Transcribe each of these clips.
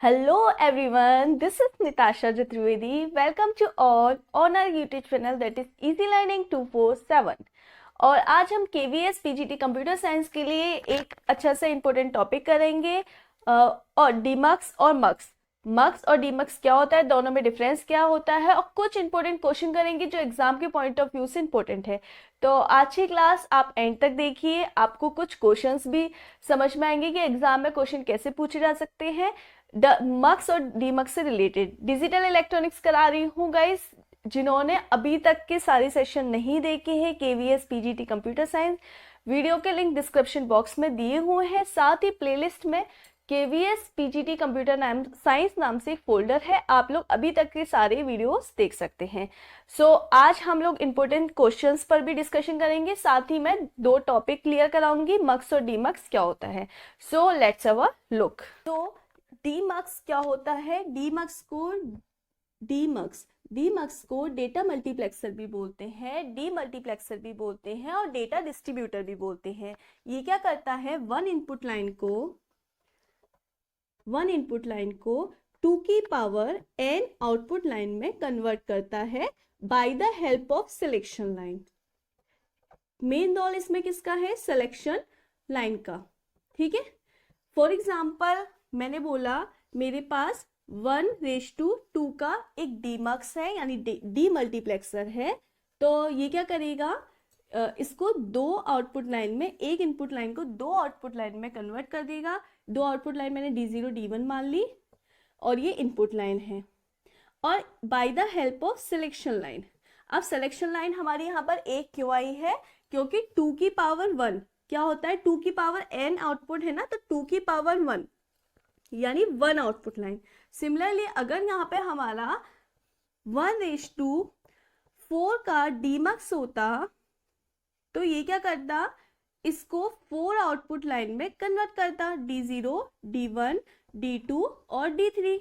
Hello everyone, this is Nitasha Jatrivedi. Welcome to all on our YouTube channel that is Easy Learning 247. और आज हम KVS PGT computer science के लिए एक अच्छा सा इम्पोर्टेंट टॉपिक करेंगे और डीमक्स और मक्स और डीमक्स क्या होता है, दोनों में डिफरेंस क्या होता है और कुछ इंपॉर्टेंट क्वेश्चन करेंगे जो एग्जाम के पॉइंट ऑफ व्यू से इंपॉर्टेंट है। तो आज की क्लास आप एंड तक देखिए, आपको कुछ क्वेश्चंस भी समझ में आएंगे कि एग्जाम में क्वेश्चन कैसे पूछे जा सकते हैं मक्स और डीमक्स से रिलेटेड। डिजिटल इलेक्ट्रॉनिक्स करा रही हूँ गाइस, जिन्होंने अभी तक के सारे सेशन नहीं देखे हैं KVS PGT computer science, video के लिंक डिस्क्रिप्शन बॉक्स में दिए हुए हैं। साथ ही प्लेलिस्ट में केवीएस पीजीटी कंप्यूटर साइंस नाम से एक फोल्डर है, आप लोग अभी तक के सारे वीडियोस देख सकते हैं। आज हम लोग इंपॉर्टेंट क्वेश्चंस पर भी डिस्कशन करेंगे, साथ ही मैं दो टॉपिक क्लियर कराऊंगी, मक्स और डीमक्स क्या होता है। Let's have a look. Demux क्या होता है? डीमक्स को डेटा मल्टीप्लेक्सर भी बोलते हैं, डीमल्टीप्लेक्सर भी बोलते हैं और डेटा डिस्ट्रीब्यूटर भी बोलते हैं। ये क्या करता है, वन इनपुट लाइन को 2 की पावर n आउटपुट लाइन में कन्वर्ट करता है by the help of selection line. Main role इसमें किसका है? सिलेक्शन लाइन का। ठीक है, फॉर एग्जाम्पल मैंने बोला मेरे पास 1:2 का एक डीमक्स है, यानी डी मल्टीप्लेक्सर है। तो ये क्या करेगा, इसको दो आउटपुट लाइन में, एक इनपुट लाइन को दो आउटपुट लाइन में कन्वर्ट कर देगा। दो आउटपुट लाइन मैंने D0 D1 मान ली और ये इनपुट लाइन है, और bye the help of selection line. अब सिलेक्शन लाइन हमारी यहाँ पर एक क्यों आई है? क्योंकि 2 की पावर 1 क्या होता है, 2 की पावर n आउटपुट है ना, तो 2 की पावर 1 यानी 1 आउटपुट लाइन। सिमिलरली अगर यहाँ पे हमारा 1:4 का डीमक्स होता तो ये क्या करता, इसको 4 आउटपुट लाइन में कन्वर्ट करता, D0 D1 D2 और D3।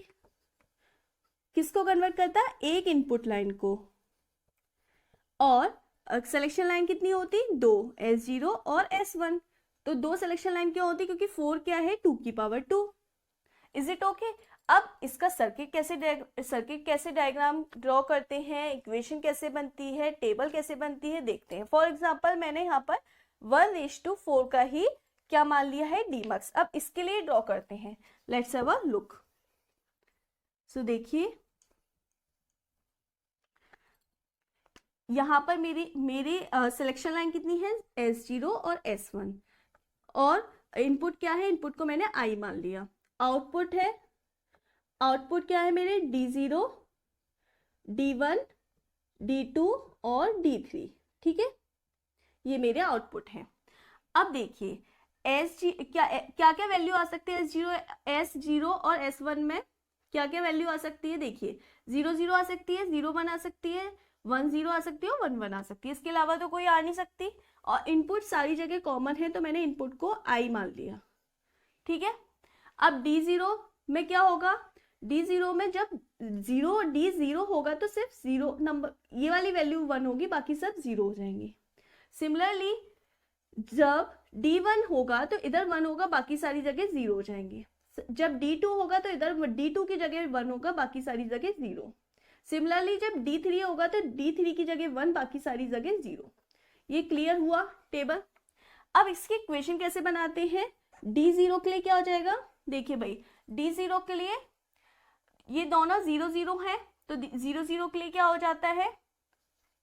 किसको कन्वर्ट करता? एक इनपुट लाइन को। और सिलेक्शन लाइन कितनी होती? 2, S0 और S1। तो दो सिलेक्शन लाइन क्यों होती? क्योंकि 4 क्या है, 2 की पावर 2। Is it okay? अब इसका सर्किट कैसे डायग्राम ड्रॉ करते हैं, इक्वेशन कैसे बनती है, टेबल कैसे बनती है, देखते हैं। फॉर एग्जांपल मैंने यहाँ पर 1:4 का ही क्या मान लिया है, डीमक्स। अब इसके लिए ड्रॉ करते हैं, लेट्स हैव अ लुक। देखिए यहाँ पर मेरी सिलेक्शन लाइन कितनी है, S0 और S1, और इनपुट क्या है, इनपुट को मैंने I मान लिया। आउटपुट क्या है मेरे, D0 D1 D2 और D3। ठीक है, ये मेरे आउटपुट हैं। अब देखिए क्या क्या वैल्यू आ सकती है S0 और S1 में, क्या क्या वैल्यू आ सकती है? देखिए 0 आ सकती है, 0 आ सकती है, 1 आ सकती है और 1 आ सकती है, इसके अलावा तो कोई आ नहीं सकती। और इनपुट सारी जगह कॉमन है, तो मैंने इनपुट को I मान लिया। ठीक है, अब D0 में क्या होगा, D0 में जब D0 होगा तो सिर्फ 0 नंबर, ये वाली वैल्यू 1 होगी, बाकी सब 0 हो जाएंगी। सिमिलरली जब D1 होगा तो इधर 1 होगा, बाकी सारी जगह 0 हो जाएंगी। जब D2 होगा तो इधर D2 की जगह 1 होगा, बाकी सारी जगह 0। सिमिलरली जब D3 होगा तो D3 की जगह 1, बाकी सारी जगह 0। ये क्लियर हुआ टेबल। अब इसकी इक्वेशन कैसे बनाते हैं? D0 के लिए क्या हो जाएगा, देखिए भाई D0 के लिए ये दोनों 0 है, तो 0 के लिए क्या हो जाता है,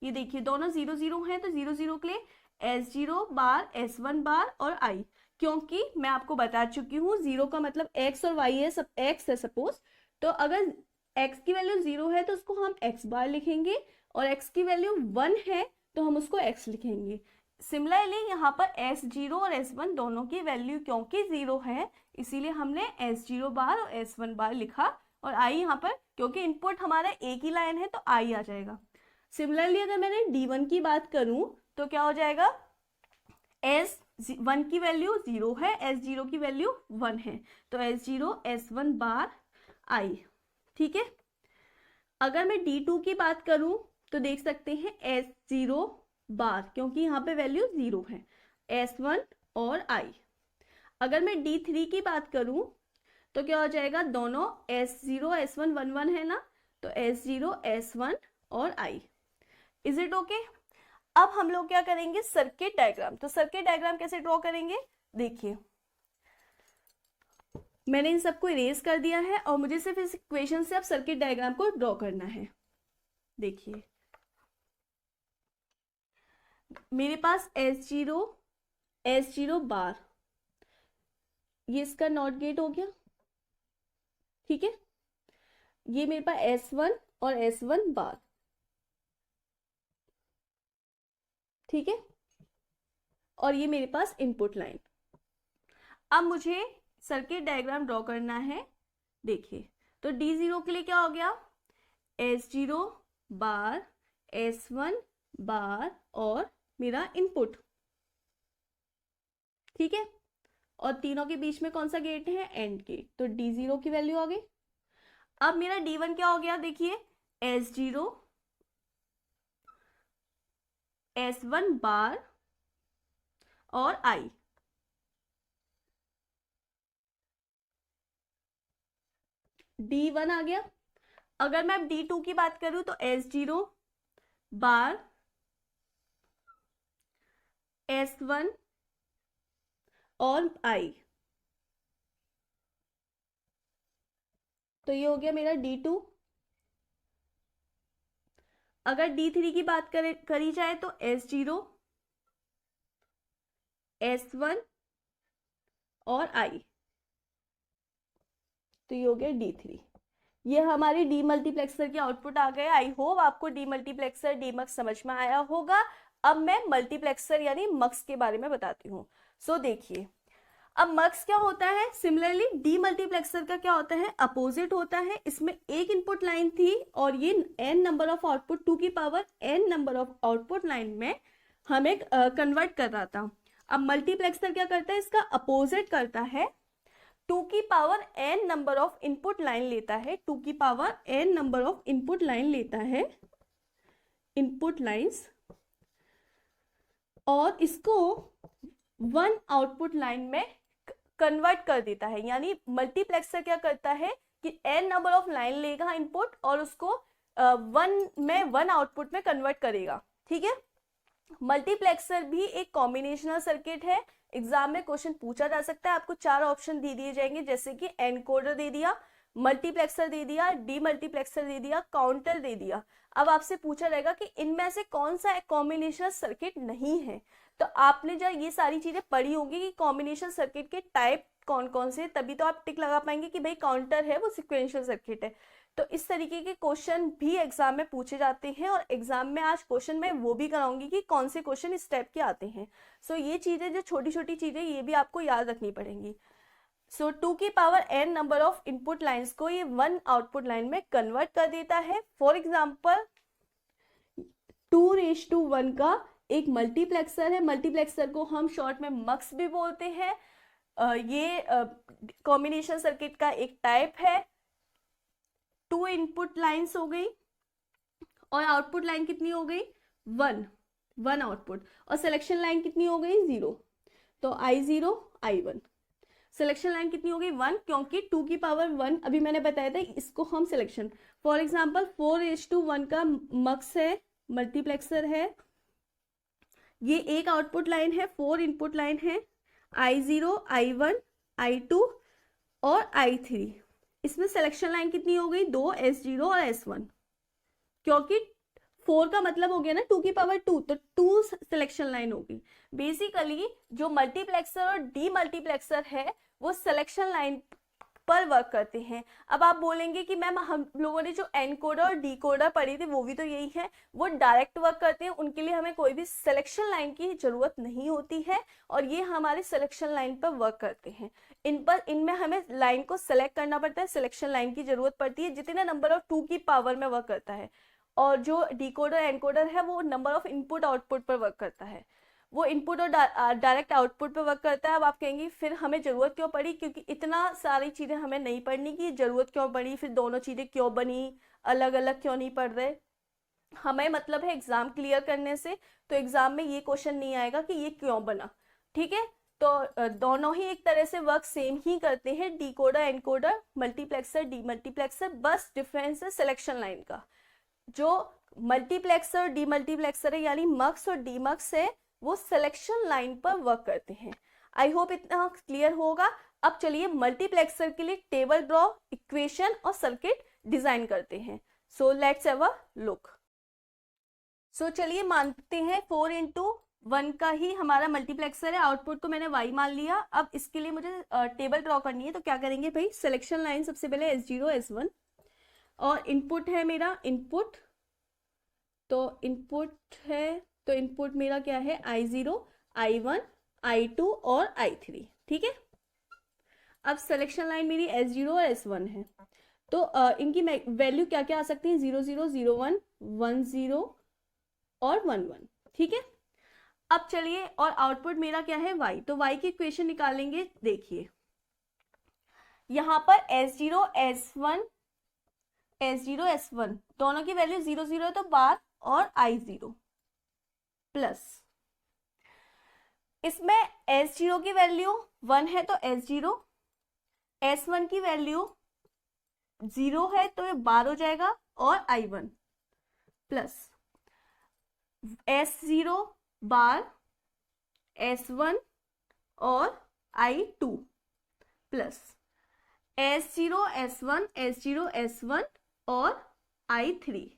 ये देखिए दोनों 0 हैं, तो 0 के लिए S0 बार S1 बार और I। क्योंकि मैं आपको बता चुकी हूँ 0 का मतलब X और Y है, सब X है सपोज, तो अगर X की वैल्यू 0 है तो उसको हम X बार लिखेंगे, और X की वैल्यू 1 है तो हम उसको X लिखेंगे। सिमिलरली यहाँ पर S0 और S1 दोनों की वैल्यू क्योंकि 0 है, इसीलिए हमने S0 बार और S1 बार लिखा, और I यहाँ पर क्योंकि इनपुट हमारा एक ही लाइन है तो I आ जाएगा। सिमिलरली अगर मैंने D1 की बात करूं तो क्या हो जाएगा, S1 की वैल्यू 0 है, S0 की वैल्यू 1 है, तो S0 S1 बार I। ठीक है, अगर मैं D2 की बात करूं तो देख सकते हैं S0 बार, क्योंकि यहाँ पे वैल्यू 0 है, S1 और I। अगर मैं D3 की बात करूं तो क्या हो जाएगा, दोनों S0 S1 1 1 है ना, तो S0 S1 और I। Is it okay? अब हम लोग क्या करेंगे, सर्किट डायग्राम। तो सर्किट डायग्राम कैसे ड्रॉ करेंगे, देखिए मैंने इन सबको इरेज कर दिया है और मुझे सिर्फ इस इक्वेशन से अब सर्किट डायग्राम को ड्रॉ करना है। देखिए मेरे पास S0 बार, ये इसका नॉट गेट हो गया, ठीक है। ये मेरे पास S1 और S1 बार, ठीक है। और ये मेरे पास इनपुट लाइन। अब मुझे सर्किट डायग्राम ड्रॉ करना है। देखिए तो D0 के लिए क्या हो गया, S0 बार, S1 बार और मेरा इनपुट, ठीक है। और तीनों के बीच में कौन सा गेट है, एंड गेट, तो D0 की वैल्यू आ गई। अब मेरा D1 क्या हो गया, देखिए S0 S1 बार और I, D1 आ गया। अगर मैं D2 की बात करूं तो S0 बार S1 और I, तो ये हो गया मेरा D2। अगर D3 की बात करी जाए तो S0 S1 और I, तो ये हो गया D3। ये हमारे डी मल्टीप्लेक्सर के आउटपुट आ गए। आई होप आपको डी मल्टीप्लेक्सर डीमक्स समझ में आया होगा। अब मैं मल्टीप्लेक्सर यानी मक्स के बारे में बताती हूँ। सो देखिए अब मक्स क्या होता है, सिमिलरली डी मल्टीप्लेक्सर का क्या होता है, अपोजिट होता है। इसमें एक इनपुट लाइन थी और ये n नंबर ऑफ आउटपुट 2 की power n number of output line में हमें कन्वर्ट कर रहा था। अब मल्टीप्लेक्सर क्या करता है, इसका अपोजिट करता है, 2 की power n number of input line लेता है, 2 की power n number of input line लेता है, इनपुट लाइंस, और इसको 1 आउटपुट लाइन में कन्वर्ट कर देता है। यानी मल्टीप्लेक्सर क्या करता है कि n नंबर ऑफ लाइन लेगा इनपुट और उसको 1 आउटपुट में कन्वर्ट करेगा, ठीक है। मल्टीप्लेक्सर भी एक कॉम्बिनेशनल सर्किट है। एग्जाम में क्वेश्चन पूछा जा सकता है, आपको 4 ऑप्शन दे दिए जाएंगे, जैसे कि एनकोडर दे दिया, मल्टीप्लेक्सर दे दिया, डी मल्टीप्लेक्सर दे दिया, काउंटर दे दिया। अब आपसे पूछा जाएगा कि इनमें से कौन सा कॉम्बिनेशनल सर्किट नहीं है। तो आपने जब ये सारी चीजें पढ़ी होंगी कि कॉम्बिनेशन सर्किट के टाइप कौन कौन से, तभी तो आप टिक लगा पाएंगे कि भाई काउंटर है वो सिक्वेंशियल सर्किट है। तो इस तरीके के क्वेश्चन भी एग्जाम में पूछे जाते हैं और एग्जाम में आज क्वेश्चन में वो भी कराऊंगी कि कौन से क्वेश्चन इस टाइप के आते हैं। सो ये चीजें जो छोटी छोटी चीजें ये भी आपको याद रखनी पड़ेंगी। सो 2 की power n number of input lines को ये 1 आउटपुट लाइन में कन्वर्ट कर देता है। फॉर एग्जाम्पल 2:1 का एक मल्टीप्लेक्सर है, मल्टीप्लेक्सर को हम शॉर्ट में मक्स भी बोलते हैं। ये कॉम्बिनेशन सर्किट का एक टाइप है। 2 इनपुट लाइंस हो गई और आउटपुट लाइन कितनी हो गई, 1 आउटपुट, और सिलेक्शन लाइन कितनी हो गई, 0। तो I0 I1, सिलेक्शन लाइन कितनी हो गई, 1, क्योंकि 2 की पावर 1 अभी मैंने बताया था, इसको हम सिलेक्शन। फॉर एग्जाम्पल 4:1 का मक्स है, मल्टीप्लेक्सर है, ये एक आउटपुट लाइन है, 4 इनपुट लाइन है, I0 I1 I2 और I3। इसमें सिलेक्शन लाइन कितनी हो गई, 2, S0 और S1, क्योंकि 4 का मतलब हो गया ना 2 की पावर 2, तो 2 सिलेक्शन लाइन होगी। बेसिकली जो मल्टीप्लेक्सर और डी मल्टीप्लेक्सर है वो सिलेक्शन लाइन पर वर्क करते हैं। अब आप बोलेंगे कि मैम हम लोगों ने जो एनकोडर और डीकोडर पढ़ी थी वो भी तो यही है, वो डायरेक्ट वर्क करते हैं, उनके लिए हमें कोई भी सिलेक्शन लाइन की जरूरत नहीं होती है और ये हमारे सिलेक्शन लाइन पर वर्क करते हैं। इनमें हमें लाइन को सिलेक्ट करना पड़ता है, सिलेक्शन लाइन की जरूरत पड़ती है, जितने नंबर ऑफ 2 की पावर में वर्क करता है। और जो डिकोडर एनकोडर है वो नंबर ऑफ इनपुट आउटपुट पर वर्क करता है, वो इनपुट और डायरेक्ट आउटपुट पर वर्क करता है। अब आप कहेंगे फिर हमें जरूरत क्यों पड़ी, क्योंकि इतना सारी चीजें हमें नहीं पढ़नी की जरूरत क्यों पड़ी, फिर दोनों चीजें क्यों बनी, अलग अलग क्यों नहीं पढ़ रहे। हमें मतलब है एग्जाम क्लियर करने से, तो एग्जाम में ये क्वेश्चन नहीं आएगा कि ये क्यों बना, ठीक है। तो दोनों ही एक तरह से वर्क सेम ही करते हैं, डिकोडर, एनकोडर, मल्टीप्लेक्सर, डीमल्टीप्लेक्सर, बस डिफरेंस है सिलेक्शन लाइन का। जो मल्टीप्लेक्सर, डीमल्टीप्लेक्सर है यानी मक्स और डीमक्स है, वो सिलेक्शन लाइन पर वर्क करते हैं। आई होप इतना क्लियर होगा। अब चलिए मल्टीप्लेक्सर के लिए टेबल ड्रॉ, इक्वेशन और सर्किट डिजाइन करते हैं। So let's have a look. So चलिए मानते हैं 4x1 का ही हमारा मल्टीप्लेक्सर है, आउटपुट को मैंने y मान लिया। अब इसके लिए मुझे टेबल ड्रॉ करनी है, तो क्या करेंगे भाई, सिलेक्शन लाइन सबसे पहले S0 S1 और इनपुट है मेरा इनपुट, तो इनपुट है, तो इनपुट मेरा क्या है I0, I1, I2 और I3, ठीक है। अब सिलेक्शन लाइन मेरी S0 और S1 है, तो इनकी वैल्यू क्या क्या आ सकती है, 0 0 0 1 1 0 और 1 1, ठीक है। अब चलिए, और आउटपुट मेरा क्या है y, तो y की इक्वेशन निकालेंगे। देखिए यहां पर S0 S1 दोनों की वैल्यू 0 0 है तो बार और I0 प्लस, इसमें S0 की वैल्यू 1 है तो S0, S1 की वैल्यू 0 है तो ये बार हो जाएगा और I1 प्लस S0 बार, S1 और I2 plus S0 S1 S0 S1 और I3।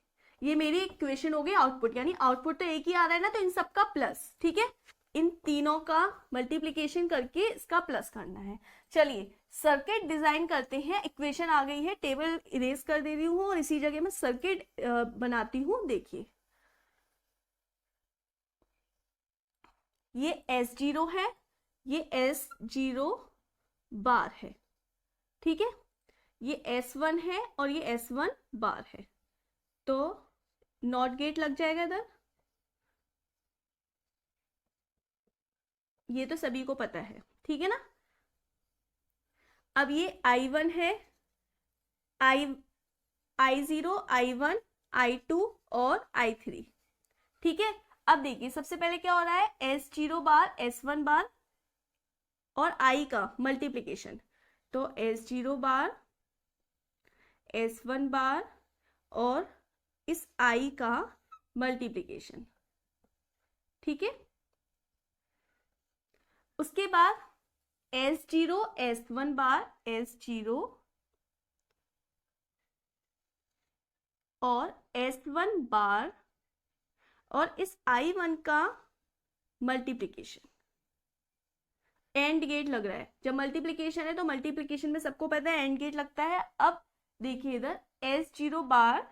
ये मेरी इक्वेशन हो गई आउटपुट, यानी आउटपुट तो एक ही आ रहा है ना, तो इन सबका प्लस, ठीक है। इन तीनों का मल्टीप्लिकेशन करके इसका प्लस करना है। चलिए सर्किट डिजाइन करते हैं। इक्वेशन आ गई है, टेबल इरेज कर दे रही हूँ और इसी जगह मैं सर्किट बनाती हूँ। देखिए ये S0 है, ये S0 बार है, ठीक है, ये S1 है और ये S1 बार है, तो नॉट गेट लग जाएगा इधर, ये तो सभी को पता है, ठीक है ना। अब ये I1 है, I0 I1 I2 और I3, ठीक है। अब देखिए सबसे पहले क्या हो रहा है, S0 बार S1 बार और I का मल्टीप्लिकेशन, तो S0 बार S1 बार और इस I का मल्टीप्लिकेशन, ठीक है। उसके बाद S0 S1 बार S0 और S1 बार और इस I1 का मल्टीप्लिकेशन, एंड गेट लग रहा है। जब मल्टीप्लिकेशन है तो मल्टीप्लिकेशन में सबको पता है एंड गेट लगता है। अब देखिए इधर S0 बार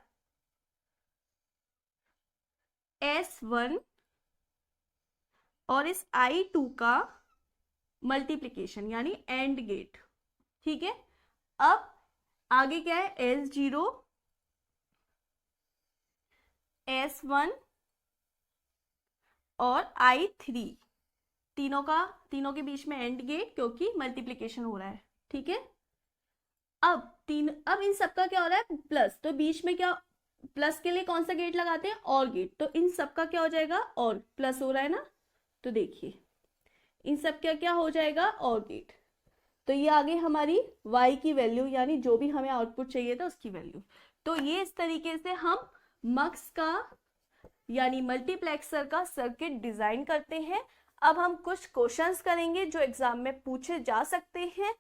S1 और इस I2 का मल्टीप्लिकेशन यानी एंड गेट, ठीक है। अब आगे क्या है, S0 S1 और I3, तीनों के बीच में एंड गेट, क्योंकि मल्टीप्लिकेशन हो रहा है, ठीक है। अब इन सबका क्या हो रहा है, प्लस, तो बीच में क्या, प्लस के लिए कौन सा गेट लगाते हैं, और गेट, तो इन सबका क्या हो जाएगा, और प्लस हो रहा है ना, तो देखिए इन सब क्या क्या हो जाएगा, और गेट। तो ये आ गई हमारी y की वैल्यू, यानी जो भी हमें आउटपुट चाहिए था उसकी वैल्यू। तो ये इस तरीके से हम मक्स का यानी मल्टीप्लेक्सर का सर्किट डिजाइन करते हैं। अब हम कुछ क्वेश्चंस करेंगे जो एग्जाम में पूछे जा सकते हैं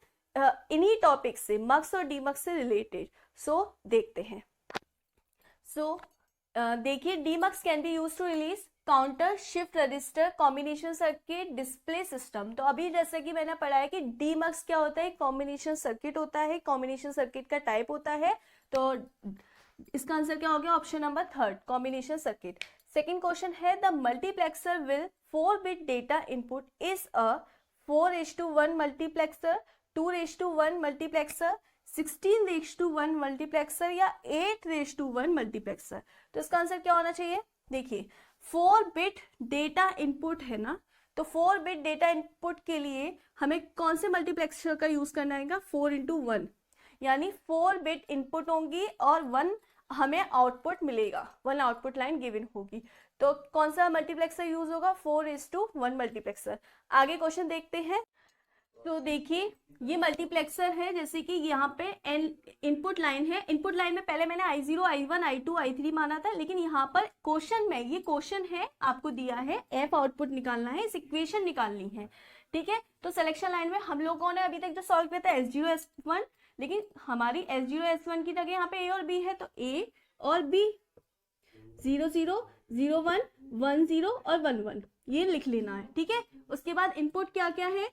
इन्हीं टॉपिक से, मक्स और डीमक्स से रिलेटेड। सो देखते हैं। सो देखिए, demux can be used to release counter, shift register, combination circuit, display system. तो अभी जैसे कि मैंने पढ़ा है कि डीमक्स क्या होता है, कॉम्बिनेशन सर्किट होता है, कॉम्बिनेशन सर्किट का टाइप होता है। तो इसका आंसर क्या हो गया, option number 3, combination circuit. Second question है, the multiplexer will 4-bit data input is a 4:1 multiplexer, 2:1 multiplexer, 16:1 multiplexer या 8:1 मल्टीप्लेक्सर। तो इसका आंसर क्या होना चाहिए, देखिए 4-bit डेटा इनपुट है ना, तो 4-bit डेटा इनपुट के लिए हमें कौन से मल्टीप्लेक्सर का यूज करना है, 4:1, यानी 4-bit इनपुट होंगी और 1 हमें आउटपुट मिलेगा, 1 आउटपुट लाइन गिवन होगी। तो कौन सा मल्टीप्लेक्सर यूज होगा, 4:1 मल्टीप्लेक्सर। आगे क्वेश्चन देखते हैं। तो देखिए ये मल्टीप्लेक्सर है, जैसे कि यहाँ पे इनपुट लाइन है। इनपुट लाइन में पहले मैंने I0, I1, I2, I3 माना था, लेकिन यहाँ पर क्वेश्चन में, ये क्वेश्चन है आपको दिया है f आउटपुट निकालना है, इस इक्वेशन निकालनी है, ठीक है। तो सिलेक्शन लाइन में हम लोगों ने अभी तक जो सॉल्व किया था S0 S1, लेकिन हमारी S0 S1 की जगह यहाँ पे A और B है, तो A और B 0 0 0 1 1 0 और 1 1 ये लिख लेना है, ठीक है। उसके बाद इनपुट क्या क्या है,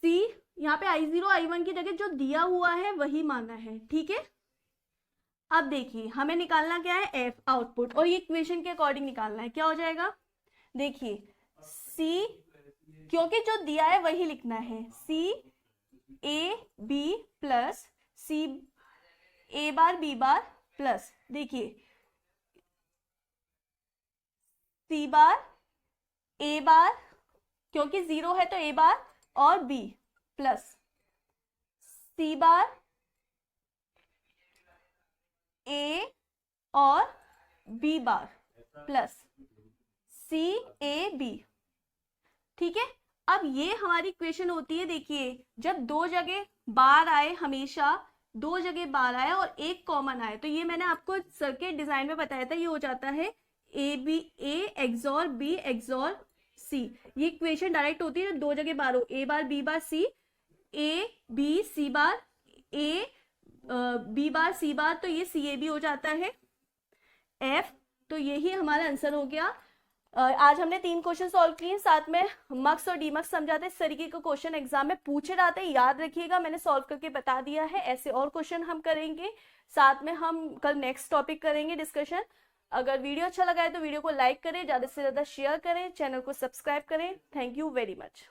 C, यहाँ पे I0 I1 की जगह जो दिया हुआ है वही माना है, ठीक है। अब देखिए हमें निकालना क्या है, F आउटपुट, और ये इक्वेशन के अकॉर्डिंग निकालना है। क्या हो जाएगा, देखिए C, क्योंकि जो दिया है वही लिखना है, C A B plus C A bar B bar plus, देखिए C बार A बार, क्योंकि 0 है तो A बार और B plus C bar A और B bar plus C A B, ठीक है। अब ये हमारी इक्वेशन होती है, देखिए जब दो जगह बार आए, हमेशा दो जगह बार आए और एक कॉमन आए, तो ये मैंने आपको सर्किट डिजाइन में बताया था, ये हो जाता है A XOR B XOR C। ये इक्वेशन डायरेक्ट होती है जब दो जगह बार हो, A bar B bar C, A B C bar A B bar C बार, तो ये CAB हो जाता है F। तो यही हमारा आंसर हो गया। आज हमने 3 क्वेश्चन सॉल्व किए, साथ में मक्स और डीमक्स समझाते, इस तरीके का क्वेश्चन एग्जाम में पूछे जाते हैं, याद रखिएगा, मैंने सॉल्व करके बता दिया है। ऐसे और क्वेश्चन हम करेंगे, साथ में हम कल नेक्स्ट टॉपिक करेंगे डिस्कशन। अगर वीडियो अच्छा लगा है तो वीडियो को लाइक करें, ज़्यादा से ज़्यादा शेयर करें, चैनल को सब्सक्राइब करें। Thank you very much.